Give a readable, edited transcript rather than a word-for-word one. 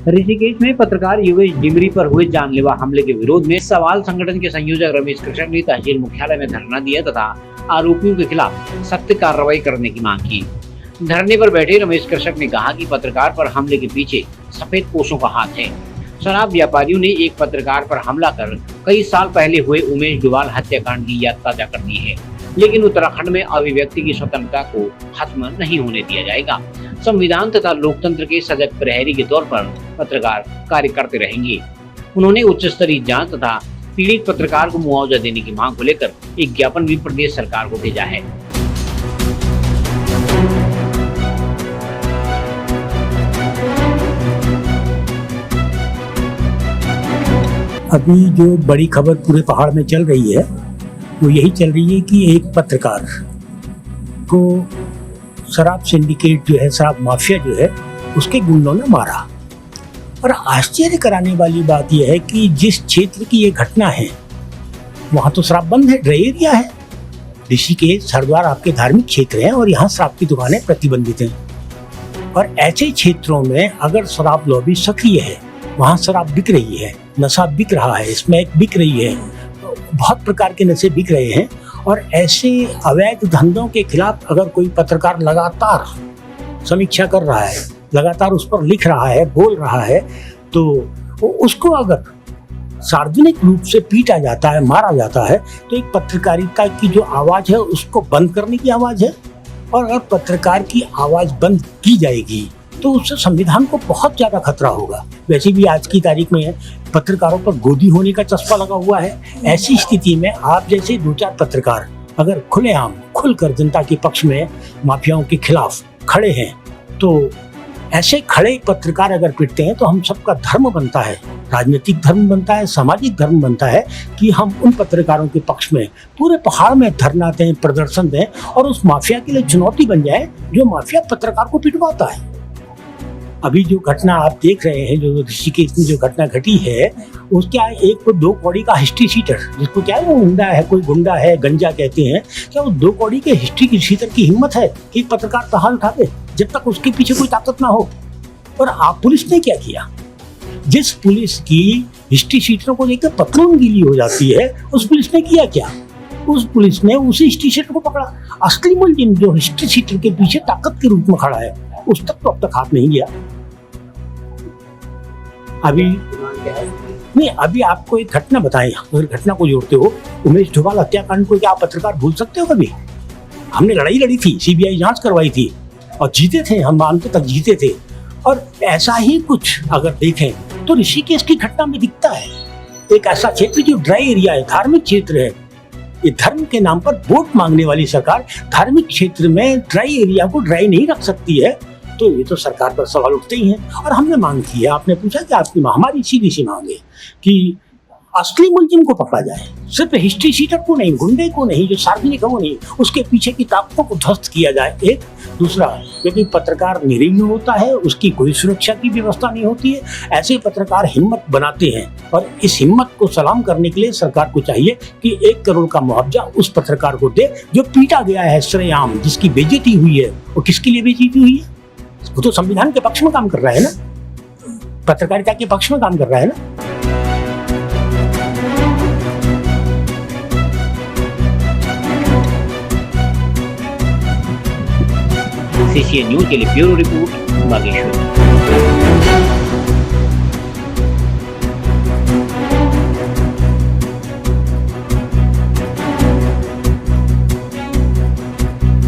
ऋषिकेश में पत्रकार योगेश डिमरी पर हुए जानलेवा हमले के विरोध में सवाल संगठन के संयोजक रमेश कृष्ण ने तहसील मुख्यालय में धरना दिया तथा आरोपियों के खिलाफ सख्त कार्रवाई करने की मांग की। धरने पर बैठे रमेश कृष्ण ने कहा कि पत्रकार पर हमले के पीछे सफेद पोशों का हाथ है। शराब व्यापारियों ने एक पत्रकार पर हमला कर कई साल पहले हुए उमेश डोभाल हत्याकांड की याद ताजा कर दी है, लेकिन उत्तराखंड में अभिव्यक्ति की स्वतंत्रता को खत्म नहीं होने दिया जाएगा। संविधान तथा लोकतंत्र के सजग प्रहरी के तौर पर पत्रकार कार्य करते रहेंगे। उन्होंने उच्च स्तरीय जांच तथा पीड़ित पत्रकार को मुआवजा देने की मांग को लेकर एक ज्ञापन भी प्रदेश सरकार को भेजा है। अभी जो बड़ी खबर पूरे पहाड़ में चल रही है वो यही चल रही है कि एक पत्रकार को शराब सिंडिकेट जो है, शराब माफिया जो है, उसके गुंडों ने मारा। और आश्चर्य कराने वाली बात यह है कि जिस क्षेत्र की ये घटना है वहाँ तो शराब बंद है, ड्राई एरिया है। ऋषिकेश, हरिद्वार आपके धार्मिक क्षेत्र हैं और यहाँ शराब की दुकानें प्रतिबंधित हैं। और ऐसे क्षेत्रों में अगर शराब लॉबी सक्रिय है, वहाँ शराब बिक रही है, नशा बिक रहा है, स्मैक बिक रही है, बहुत प्रकार के नशे बिक रहे हैं, और ऐसे अवैध धंधों के खिलाफ अगर कोई पत्रकार लगातार समीक्षा कर रहा है, लगातार उस पर लिख रहा है, बोल रहा है, तो उसको अगर सार्वजनिक रूप से पीटा जाता है, मारा जाता है, तो एक पत्रकारिता की जो आवाज़ है उसको बंद करने की आवाज़ है। और अगर पत्रकार की आवाज़ बंद की जाएगी तो उससे संविधान को बहुत ज़्यादा खतरा होगा। वैसे भी आज की तारीख में पत्रकारों पर गोदी होने का चस्पा लगा हुआ है। ऐसी स्थिति में आप जैसे दो चार पत्रकार अगर खुलेआम खुलकर जनता के पक्ष में माफियाओं के खिलाफ खड़े हैं, तो ऐसे खड़े पत्रकार अगर पिटते हैं तो हम सबका धर्म बनता है, राजनीतिक धर्म बनता है, सामाजिक धर्म बनता है कि हम उन पत्रकारों के पक्ष में पूरे पहाड़ में धरना दें, प्रदर्शन दें और उस माफिया के लिए चुनौती बन जाए जो माफिया पत्रकार को पिटवाता है। अभी जो घटना आप देख रहे हैं, जो ऋषिकेश में जो घटना घटी है, उसका एक को 2 कौड़ी का हिस्ट्री शीटर, जिसको क्या है वो गुंडा है, कोई गुंडा है, गंजा कहते हैं, क्या वो 2 कौड़ी के हिस्ट्री शीटर की हिम्मत है कि एक पत्रकार का हाथ उठा दे जब तक उसके पीछे कोई ताकत ना हो? और आप पुलिस ने क्या किया? जिस पुलिस की हिस्ट्री शीटरों को लेकर पतलून गीली हो जाती है, उस पुलिस ने किया क्या? उस पुलिस ने उसी हिस्ट्री शीटर को पकड़ा। असली मुलजिम जो हिस्ट्री शीटर के पीछे ताकत के रूप में खड़ा है, उस तक तो अब तक हाथ नहीं गया। अभी आपको एक घटना बताएं, अगर घटना को जोड़ते हो, उमेश डोभाल हत्याकांड को क्या आप पत्रकार भूल सकते हो कभी? हमने लड़ाई लड़ी थी, सीबीआई जांच करवाई थी और जीते थे, हम अंत तक जीते थे। और ऐसा ही कुछ अगर देखें तो ऋषिकेश की घटना में दिखता है। एक ऐसा क्षेत्र जो ड्राई एरिया है, धार्मिक क्षेत्र है, ये धर्म के नाम पर वोट मांगने वाली सरकार धार्मिक क्षेत्र में ड्राई एरिया को ड्राई नहीं रख सकती है, तो ये तो सरकार पर सवाल उठते ही हैं। और हमने मांग की है, आपने पूछा कि आपकी हमारी सीधी सी मांग है कि असली मुलजिम को पकड़ा जाए, सिर्फ हिस्ट्री शीटर को नहीं, गुंडे को नहीं, जो सार्वजनिक है वो नहीं, उसके पीछे की ताकतों को ध्वस्त किया जाए। एक दूसरा, क्योंकि पत्रकार निरीह होता है, उसकी कोई सुरक्षा की व्यवस्था नहीं होती है, ऐसे पत्रकार हिम्मत बनाते हैं और इस हिम्मत को सलाम करने के लिए सरकार को चाहिए कि 1 करोड़ का मुआवजा उस पत्रकार को दे जो पीटा गया है सरेआम, जिसकी बेइज्जती हुई है। और किसके लिए बेइज्जती हुई है? वो तो संविधान के पक्ष में काम कर रहा है ना, पत्रकारिता के पक्ष में काम कर रहा है ना। CCN न्यूज के लिए ब्यूरो रिपोर्ट बागेश्वर।